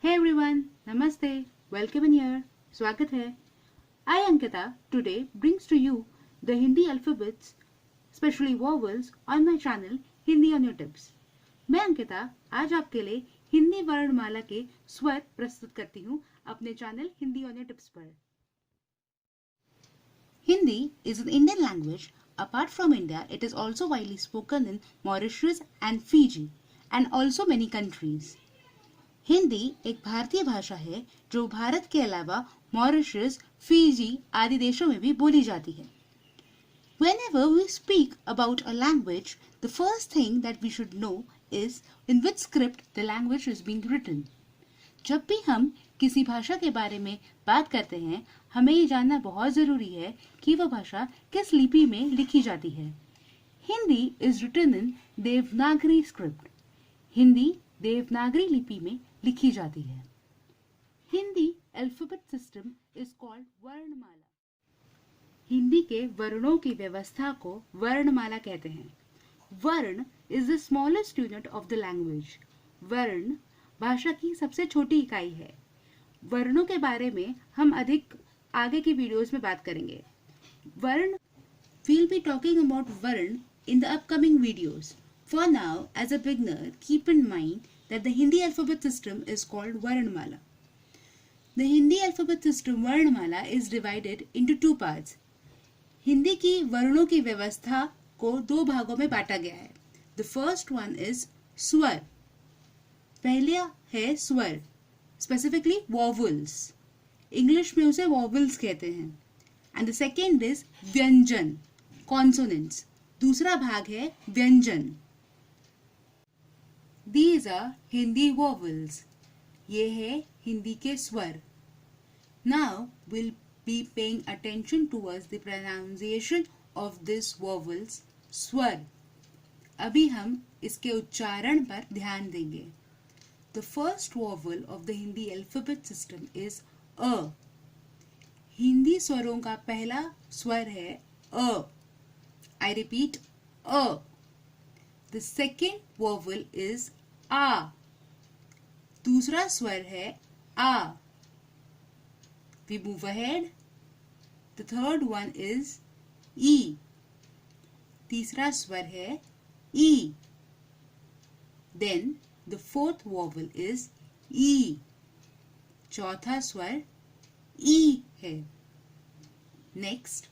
Hey everyone, Namaste, welcome in here, स्वागत है. I Ankita today brings to you the Hindi alphabets, especially vowels on my channel Hindi on your tips. मैं अंकिता आज आपके लिए हिंदी वर्णमाला के स्वर प्रस्तुत करती हूँ अपने channel Hindi on your tips पर. Hindi is an Indian language. Apart from India, it is also widely spoken in Mauritius and Fiji and also many countries. Hindi एक भारतीय भाषा है जो भारत के अलावा मॉरिशस, फिजी आदि देशों में भी बोली जाती है. Whenever we speak about a language, the first thing that we should know is in which script the language is being written. जब भी हम किसी भाषा के बारे में बात करते हैं, हमें ये जानना बहुत जरूरी है कि वह भाषा किस लिपि में लिखी जाती है. Hindi is written in Devanagari script. Hindi Devanagari लिपि में लिखी जाती है. Hindi alphabet system is called वर्णमाला. हिंदी के वर्णों की व्यवस्था को वर्णमाला कहते हैं. वर्ण is the smallest unit of the language. वर्ण भाषा की सबसे छोटी इकाई है. वर्णों के बारे में हम अधिक आगे की वीडियोस में बात करेंगे. वर्ण we'll be talking about Varn in the upcoming videos. For now, as a beginner, keep in mind that the Hindi alphabet system is called Varnmala. The Hindi alphabet system Varnmala is divided into two parts. Hindi की वर्णों की व्यवस्था को दो भागों में बांटा गया है. The first one is स्वर. पहला है स्वर, specifically vowels. इंग्लिश में उसे vowels कहते हैं. And the second is व्यंजन, consonants. दूसरा भाग है व्यंजन. These are Hindi vowels. ये है हिंदी के स्वर. Now we'll be paying attention towards the pronunciation of these vowels. स्वर. अभी हम इसके उच्चारण पर ध्यान देंगे. The first vowel of the Hindi alphabet system is a. Hindi स्वरों का पहला स्वर है अ. I repeat, a. The second vowel is a. दूसरा स्वर है a. We move ahead. The third one is e. तीसरा स्वर है e. Then the fourth vowel is e. चौथा स्वर e है. Next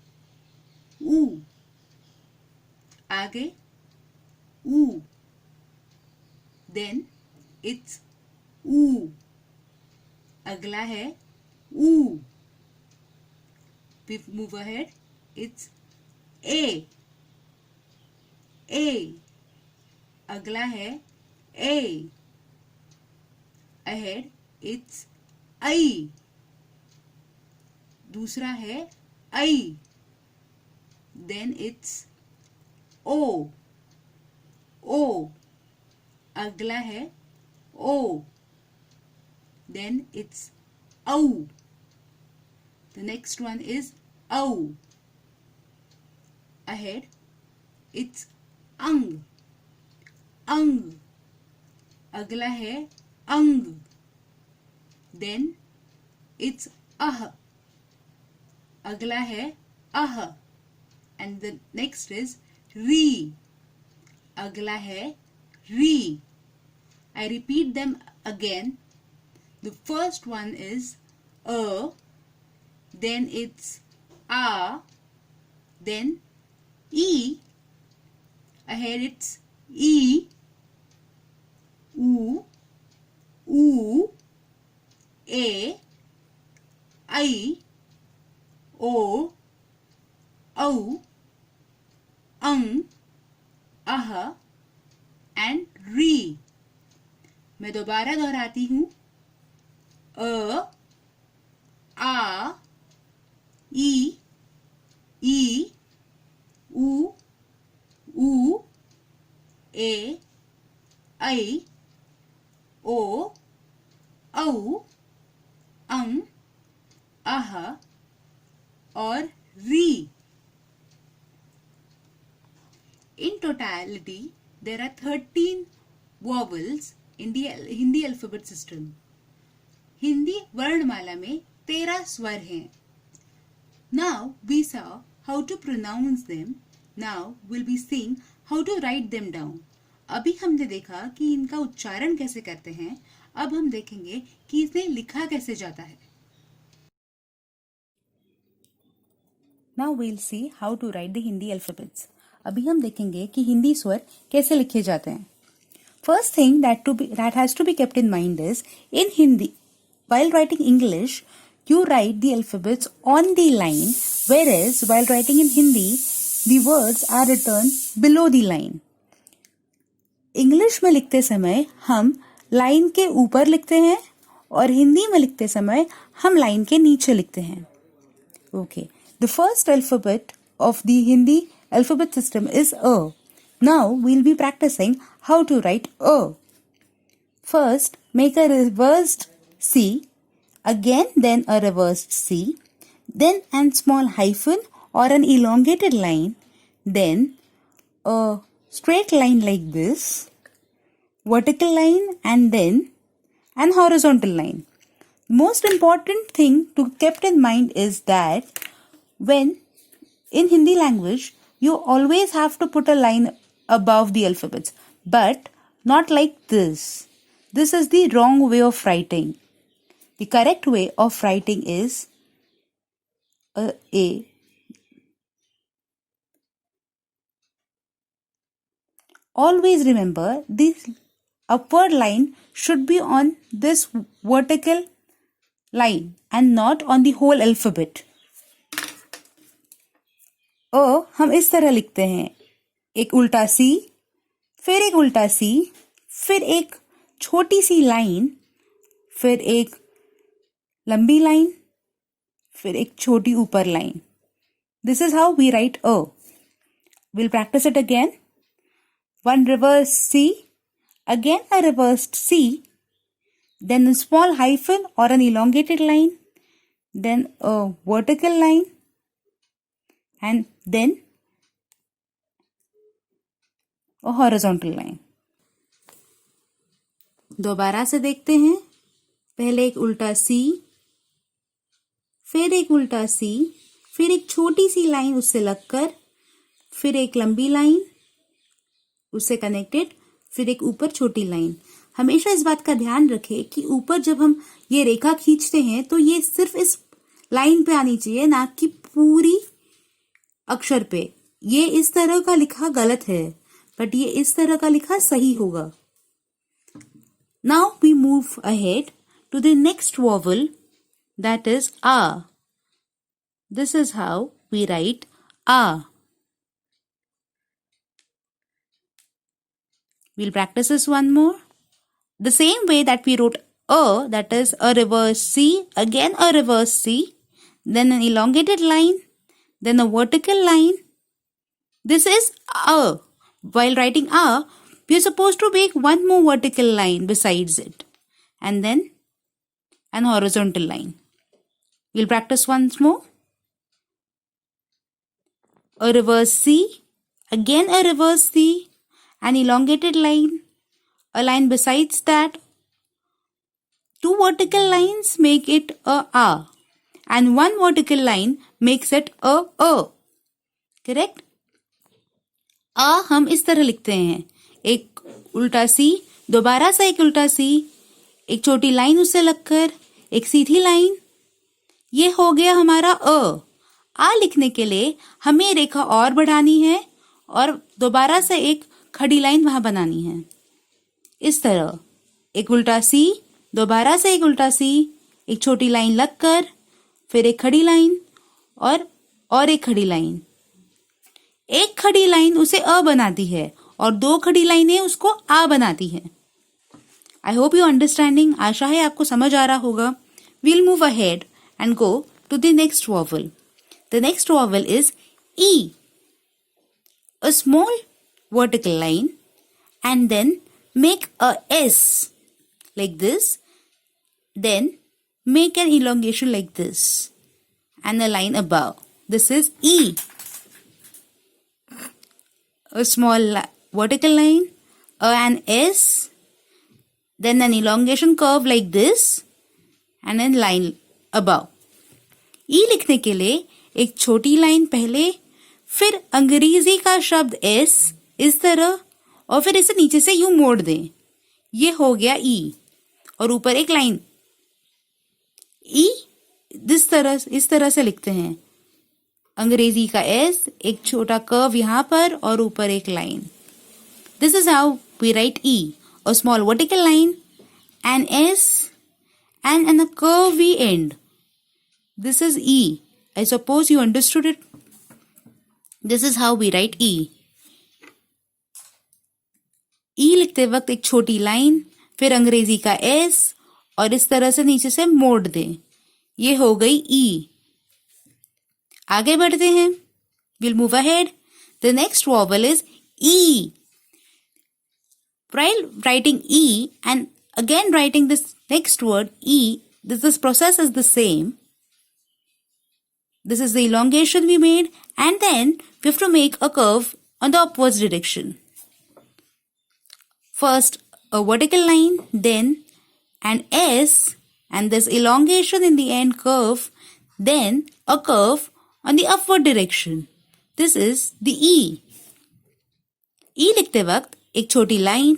u. आगे u. Then it's u. अगला है u. We move ahead. It's a. A. अगला है a. Ahead it's I. दूसरा है I. Then it's O. O. अगला है O. Then it's औ. The next one is औ. Ahead it's अंग. अंग. अगला है अंग. Then it's अह. अगला है अह. And the next is री. अगला है री. I repeat them again. The first one is a, then it's a, then e, ahead it's e, u, a, I, o, औ, अंग, अह and री. मैं दोबारा दोहराती हूँ. अ, आ, ई, उ, ए, ऐ, ओ, औ, अंग, अह और री. In totality, there are 13 vowels in the Hindi alphabet system. Hindi वर्णमाला में 13 स्वर हैं. Now we saw how to pronounce them. Now we'll be seeing how to write them down. अभी हमने देखा कि इनका उच्चारण कैसे करते हैं. अब हम देखेंगे कि इसे लिखा कैसे जाता है. Now we'll see how to write the Hindi alphabets. अभी हम देखेंगे कि हिंदी स्वर कैसे लिखे जाते हैं. First thing that has to be kept in mind is, in Hindi, while writing English, you write the alphabets on the line, whereas while writing in Hindi, the words are written below the line. English में लिखते समय हम line के ऊपर लिखते हैं और हिंदी में लिखते समय हम लाइन के नीचे लिखते हैं. Okay, the first alphabet of the Hindi alphabet system is A. Now we'll be practicing how to write A. First, make a reversed C, again then a reversed C, then a small hyphen or an elongated line, then a straight line like this, vertical line, and then an horizontal line. Most important thing to kept in mind is that when in Hindi language, you always have to put a line above the alphabets, but not like this. This is the wrong way of writing. The correct way of writing is A. Always remember, this upward line should be on this vertical line and not on the whole alphabet. हम इस तरह लिखते हैं, एक उल्टा सी, फिर एक उल्टा सी, फिर एक छोटी सी लाइन, फिर एक लंबी लाइन, फिर एक छोटी ऊपर line. This is how we write A. We'll practice it again. One reverse C, again a reversed C, then a small hyphen or an elongated line, then a vertical line, and then a horizontal line. दोबारा से देखते हैं. पहले एक उल्टा सी, फिर एक उल्टा सी, फिर एक छोटी सी लाइन उससे लगकर, फिर एक लंबी लाइन उससे कनेक्टेड, फिर एक ऊपर छोटी लाइन. हमेशा इस बात का ध्यान रखें कि ऊपर जब हम ये रेखा खींचते हैं तो ये सिर्फ इस लाइन पे आनी चाहिए, ना कि पूरी अक्षर पे. ये इस तरह का लिखा गलत है, बट ये इस तरह का लिखा सही होगा. Now we move ahead to the next vowel, that is A. This is how we write A. We'll practice this one more. The same way that we wrote A, that is a reverse C, again a reverse C, then an elongated line, then a vertical line. This is A. While writing A, we are supposed to make one more vertical line besides it, and then an horizontal line. We'll practice once more. A reverse C, again a reverse C, an elongated line, a line besides that, two vertical lines make it a, and one vertical line makes it a. Correct? A हम इस तरह लिखते हैं, एक उल्टा सी, दोबारा से एक उल्टा सी, एक छोटी लाइन उससे लगकर, एक सीधी लाइन. ये हो गया हमारा अ. आ लिखने के लिए हमें रेखा और बढ़ानी है और दोबारा से एक खड़ी लाइन वहां बनानी है. इस तरह एक उल्टा सी, दोबारा से एक उल्टा सी, एक छोटी लाइन लगकर, फिर एक खड़ी लाइन और एक खड़ी लाइन. एक खड़ी लाइन उसे अ बनाती है और दो खड़ी लाइनें उसको आ बनाती है. I hope you understanding. आशा है आपको समझ आ रहा होगा. We'll move ahead and go to the next vowel. The next vowel is E. A small vertical line and then make a S like this. Then make an elongation like this and a line above. This is E. A small vertical line, an S, then an elongation curve like this, and a line above. ई लिखने के लिए एक छोटी line पहले, फिर अंग्रेजी का शब्द एस इस तरह, और फिर इसे नीचे से यूं मोड़ दें. ये हो गया ई, और ऊपर एक लाइन. ई इस तरह से लिखते हैं. अंग्रेजी का एस, एक छोटा कर्व यहाँ पर और ऊपर एक line. This is how we write E. A small vertical line, an S, and a curvy end. This is E. I suppose you understood it. This is how we write E. E लिखते वक्त एक छोटी line, फिर अंग्रेजी का S, और इस तरह से नीचे से मोड़ दें. ये हो गई E. आगे बढ़ते हैं. We'll move ahead. The next vowel is E. While writing E and again writing this next word E, this process is the same. This is the elongation we made, and then we have to make a curve on the upwards direction. First a vertical line, then an S, and this elongation in the end curve, then a curve on the upward direction. This is the E. E लिखते वक्त एक छोटी line,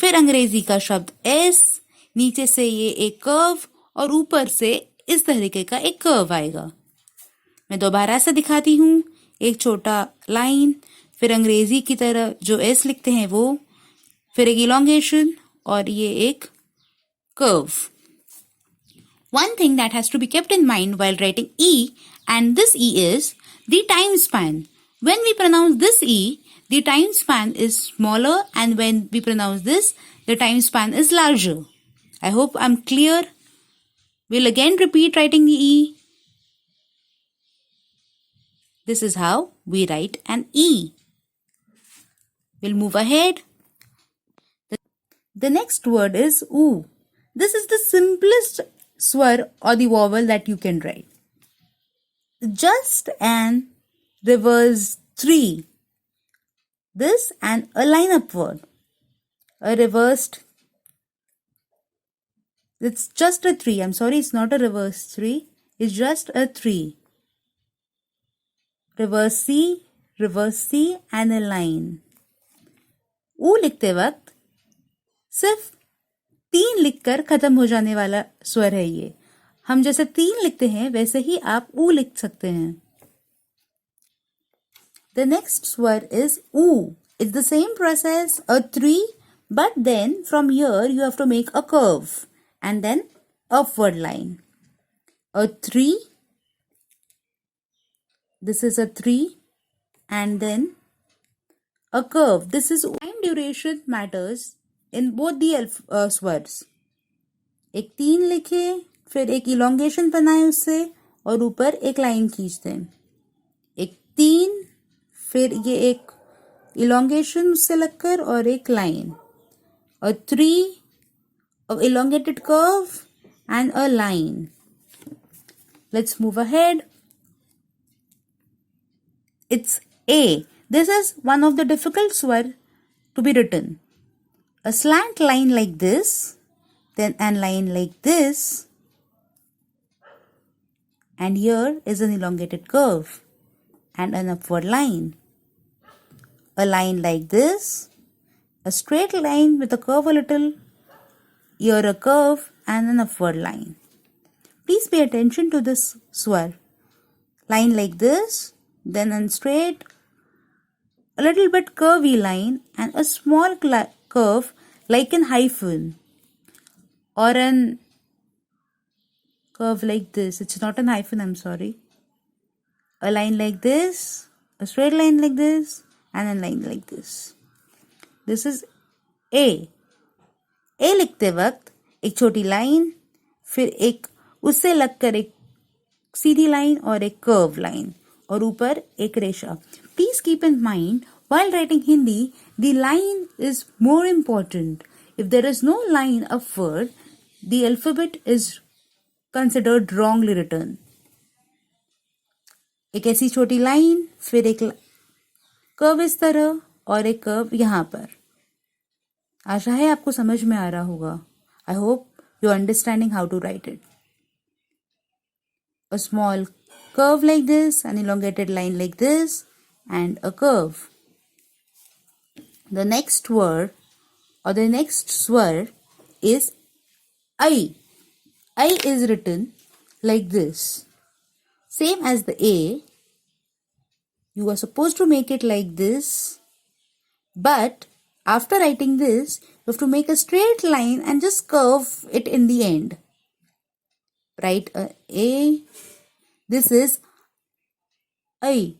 फिर अंग्रेजी का शब्द S, नीचे से ये एक कर्व और ऊपर से इस तरीके का एक कर्व आएगा. मैं दोबारा से दिखाती हूँ. एक छोटा लाइन, फिर अंग्रेजी की तरह जो एस लिखते हैं वो, फिर एक इलोंगेशन और ये एक curve. One thing that has to be kept in mind while writing E and this E is the time span. When we pronounce this E, the time span is smaller, and when we pronounce this, the time span is larger. I hope I'm clear. We'll again repeat writing the E. This is how we write an E. We'll move ahead. The next word is U. This is the simplest swar or the vowel that you can write. Just an reverse 3. This and a line upward. A reversed. It's just a 3. I'm sorry, it's not a reverse 3. It's just a 3. Reverse C and a line. U लिखते वक्त सिर्फ 3 लिखकर खत्म हो जाने वाला स्वर है ये. हम जैसे 3 लिखते हैं वैसे ही आप ऊ लिख सकते हैं. The next swar is U. It's the same process, a 3, but then from here you have to make a curve and then upward line. A 3, this is a 3, and then a curve. This is time duration matters in both the swars. एक 3 लिखे, फिर एक elongation बनाए उससे और ऊपर एक line खींच दें. एक 3, फिर ये एक elongation उससे लगकर और एक line. A 3, a elongated curve and a line. Let's move ahead. It's A. This is one of the difficult swar to be written. A slant line like this, then a line like this, and here is an elongated curve and an upward line. A line like this, a straight line with a curve a little, here a curve and an upward line. Please pay attention to this swar. Line like this, then a straight, a little bit curvy line and a small curve like an hyphen or an curve like this. It's not an hyphen, I'm sorry. A line like this, a straight line like this, and a line like this. This is A. A लिखते वक्त एक छोटी line, फिर एक उससे लगकर एक सीधी line और एक कर्व लाइन और ऊपर एक रेशा. Please keep in mind while writing Hindi, the line is more important. If there is no line upward, the alphabet is considered wrongly written. एक ऐसी छोटी लाइन, फिर एक कर्व इस तरह और एक कर्व यहाँ पर. आशा है आपको समझ में आ रहा होगा. I hope you are understanding how to write it. a small curve like this, an elongated line like this, and a curve. The next word or the next swar is I. I is written like this. Same as the A. You are supposed to make it like this. But after writing this, you have to make a straight line and just curve it in the end. Write A. This is I.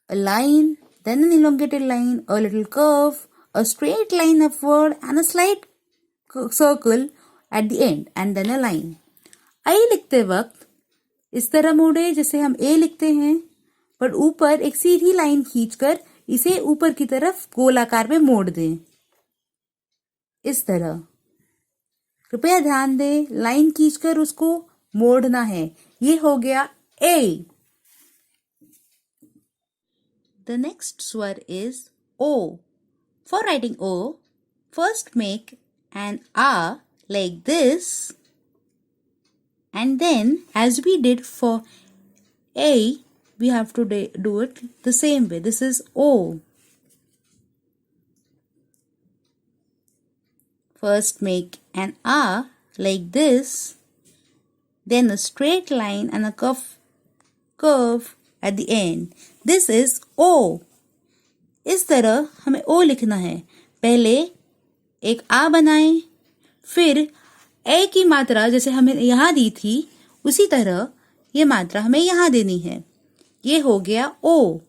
A line, then an elongated line, a little curve, a straight line upward, and a slight circle at the end, and then a line. I लिखते वक्त इस तरह मोड़े जैसे हम A लिखते हैं, पर ऊपर एक सीधी लाइन खींचकर इसे ऊपर की तरफ गोल आकार में मोड़ दें, इस तरह. कृपया ध्यान दें, लाइन खींचकर उसको मोड़ना है. ये हो गया A. The next swar is O. For writing O, first make an A like this, and then as we did for A, we have to do it the same way. This is O. First make an A like this, then a straight line and a curve at the end. This is O. इस तरह हमें O लिखना है. पहले एक A बनाएं, फिर ए की मात्रा जैसे हमें यहाँ दी थी उसी तरह ये मात्रा हमें यहाँ देनी है. ये हो गया O.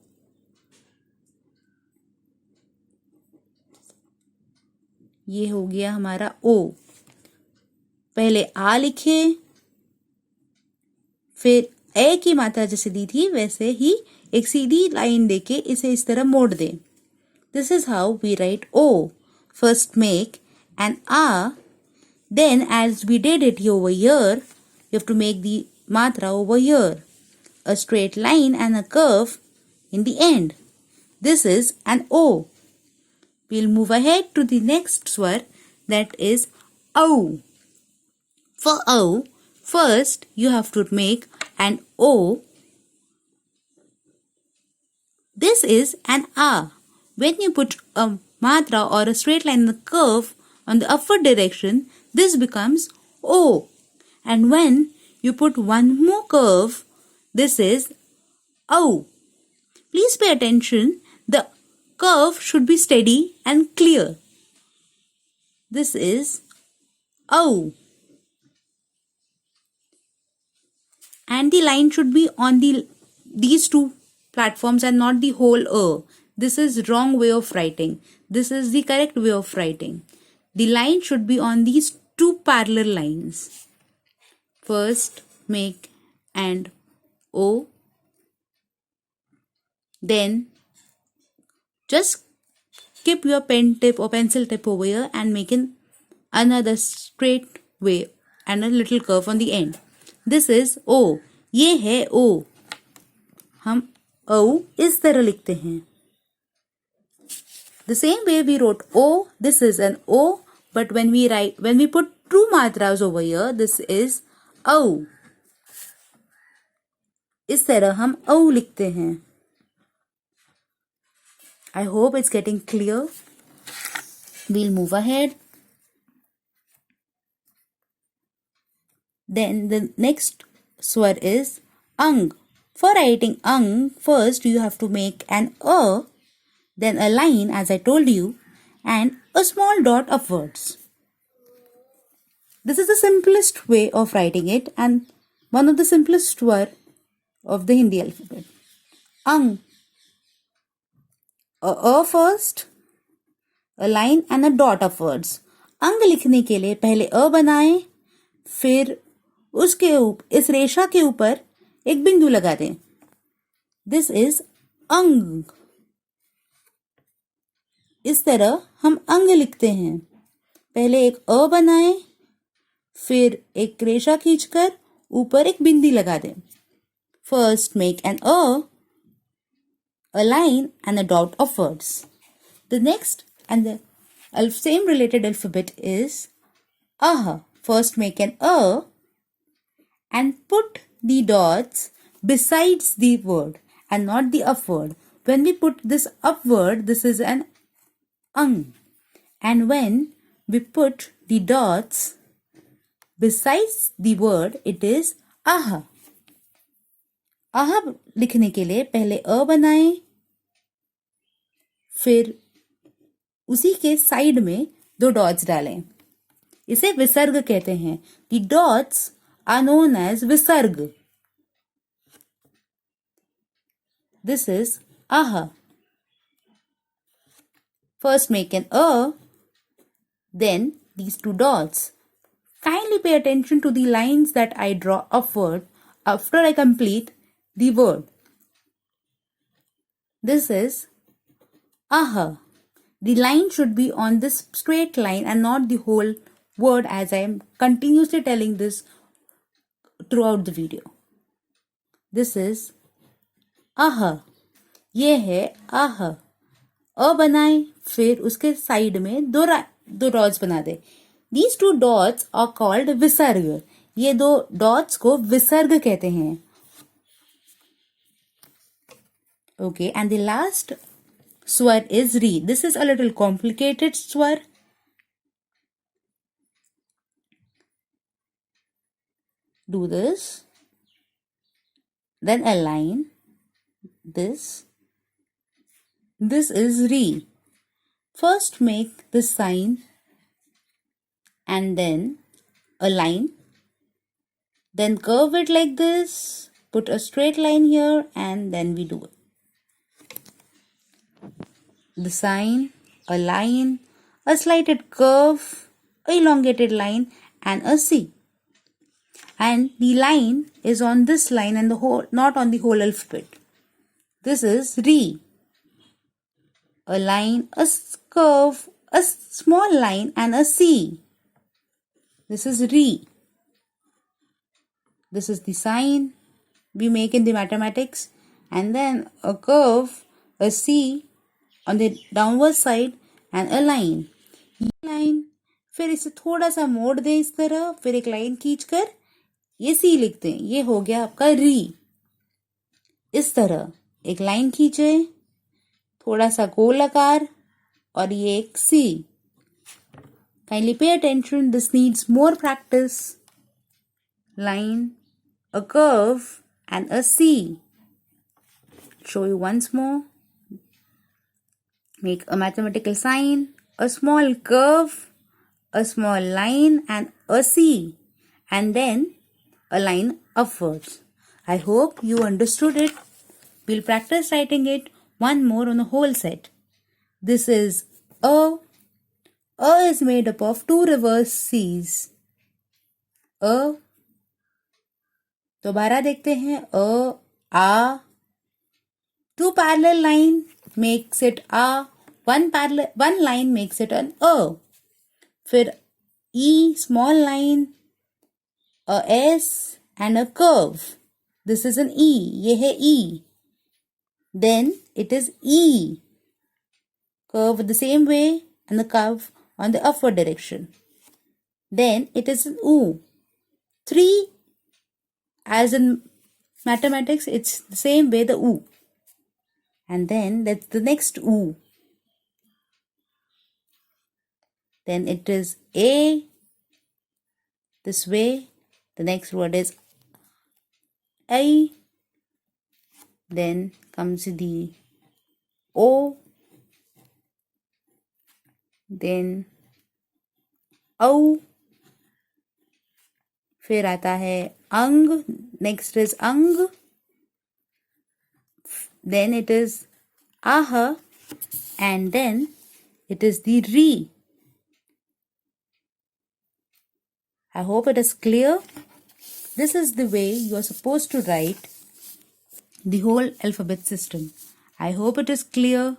ये हो गया हमारा O. पहले A लिखे, फिर ए की मात्रा जैसे दी थी वैसे ही एक सीधी लाइन देके इसे इस तरह मोड़ दें. This is how we write O. First make an A, then as we did it over here, you have to make the matra over here. A straight line and a curve in the end. This is an O. We'll move ahead to the next swar, that is O. For O, first you have to make an O. This is an A. When you put a matra or a straight line in the curve on the upward direction, this becomes O. And when you put one more curve, this is O. Please pay attention. The curve should be steady and clear. This is O. And the line should be on these two platforms and not the whole O. This is wrong way of writing. This is the correct way of writing. The line should be on these two parallel lines. First make an O. Then just keep your pen tip or pencil tip over here and make another straight way and a little curve on the end. This is O. ये है O. हम O इस तरह लिखते हैं. The same way we wrote O, this is an O, but when we put two matras over here, this is O. इस तरह हम O लिखते हैं. I hope it's getting clear. We'll move ahead. Then the next swar is Ang. For writing Ang, first you have to make an A, then a line as I told you, and a small dot upwards. This is the simplest way of writing it and one of the simplest swar of the Hindi alphabet. Ang. A first, a line and a dot upwards. अंग लिखने के लिए पहले अ बनाएं, फिर उसके इस रेशा के ऊपर एक बिंदु लगा दें. दिस इज अंग. इस तरह हम अंग लिखते हैं. पहले एक अ बनाएं, फिर एक रेशा खींचकर ऊपर एक बिंदी लगा दें. First make an a line and a dot upwards. The next and the same related alphabet is AHA. First make an A and put the dots besides the word and not the upward. When we put this upward, this is an ang. And when we put the dots besides the word, it is aha. aha लिखने के लिए पहले अ बनाएं, फिर उसी के side में 2 dots डालें. इसे विसर्ग कहते हैं. The dots are known as visarg. This is aha. First make an a, then these 2 dots. Kindly pay attention to the lines that I draw upward after I complete the word. This is aha. The line should be on this straight line and not the whole word, as I am continuously telling this throughout the video. This is aha. ये है aha. अ बनाएं, फिर उसके side में 2 dots बना दे. These 2 dots are called visarg. ये 2 dots को विसर्ग कहते हैं. Okay, and the last swar is ri. This is a little complicated swar. Do this, then a line, this is ri. First make this sign and then a line, then curve it like this, put a straight line here, and then we do it. The sign, a line, a slighted curve, a elongated line, and a C. And the line is on this line and the whole, not on the whole alphabet. This is ri. A line, a curve, a small line, and a C. This is ri. This is the sign we make in the mathematics, and then a curve, a C on the downward side, and a line. ये line, फिर इसे थोड़ा सा मोड़ दें इस तरह, फिर एक लाइन खींचकर ये सी लिखते हैं. ये हो गया आपका री. इस तरह एक लाइन खींचे, थोड़ा सा गोल आकार, और ये एक सी. Kindly pay attention, this needs more practice. Line, a curve, and a C. Show you once more. Make a mathematical sign, a small curve, a small line, and a C. And then a line upwards. I hope you understood it. We'll practice writing it one more on a whole set. This is A. A is made up of 2 reverse C's. A. दोबारा देखते हैं. A, A. 2 parallel line makes it A. One line makes it an A. फिर E, small line, a S, and a curve. This is an E. ये है E. Then it is E. Curve the same way and the curve on the upward direction. Then it is an U. 3, as in mathematics, it's the same way, the U. And then that's the next U. Then it is A, this way. The next word is I. Then comes the O. Then औ. फिर आता है अंग. Next is अंग. Then it is ah. And then it is the री. I hope it is clear. This is the way you are supposed to write the whole alphabet system. I hope it is clear.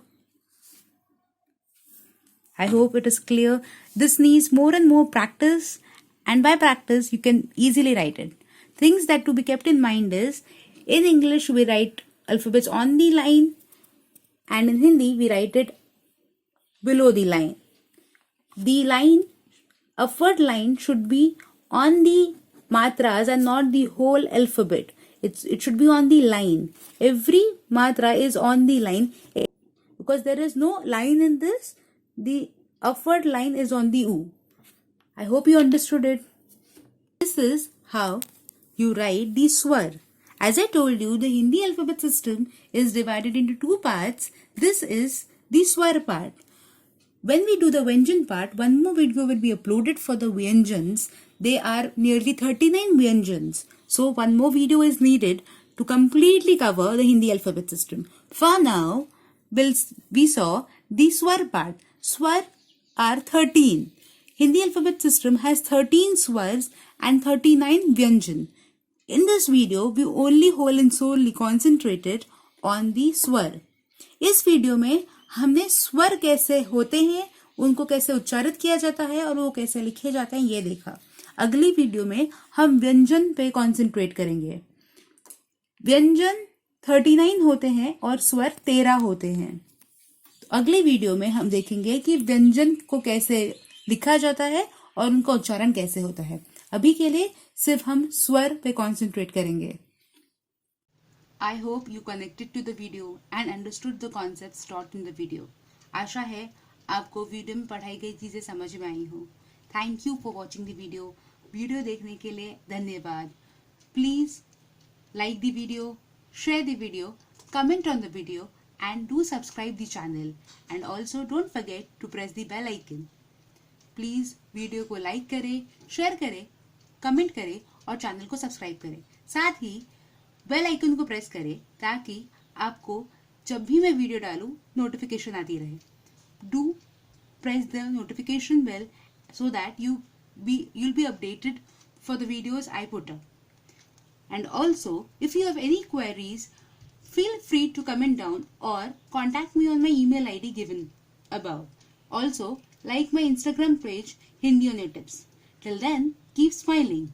I hope it is clear. This needs more and more practice, and by practice you can easily write it. Things that to be kept in mind is, in English we write alphabets on the line, and in Hindi we write it below the line. The line, upward line should be on the matras and not the whole alphabet. It should be on the line. Every matra is on the line. Because there is no line in this, the upward line is on the U. I hope you understood it. This is how you write the swar. As I told you, the Hindi alphabet system is divided into two parts. This is the swar part. When we do the Vyanjan part, one more video will be uploaded for the Vyanjans. There are nearly 39 Vyanjans. So one more video is needed to completely cover the Hindi alphabet system. For now, we saw the swar part. Swar are 13. Hindi alphabet system has 13 swars and 39 Vyanjan. In this video, we only whole and solely concentrated on the swar. इस video में हमने स्वर कैसे होते हैं, उनको कैसे उच्चारित किया जाता है और वो कैसे लिखे जाते हैं ये देखा. अगली वीडियो में हम व्यंजन पे कंसंट्रेट करेंगे. व्यंजन 39 होते हैं और स्वर 13 होते हैं. तो अगली वीडियो में हम देखेंगे कि व्यंजन को कैसे लिखा जाता है और उनका उच्चारण कैसे होता है. अभी के लिए सिर्फ हम स्वर पे कंसंट्रेट करेंगे. I hope you connected to the video and understood the concepts taught in the video. आशा है आपको वीडियो में पढ़ाई गई चीजें समझ में आई हो. Thank you for watching the video. Video देखने के लिए धन्यवाद. Please like the video, share the video, comment on the video and do subscribe the channel. And also don't forget to press the bell icon. Please video को like करें, share करें, comment करें और channel को subscribe करें. साथ ही bell icon को press करें ताकि आपको जब भी मैं वीडियो डालूं नोटिफिकेशन आती रहे. Do press the notification bell so that you'll be updated for the videos I put up. And also, if you have any queries, feel free to comment down or contact me on my email ID given above. Also, like my Instagram page Hindi on your Tips. Till then, keep smiling.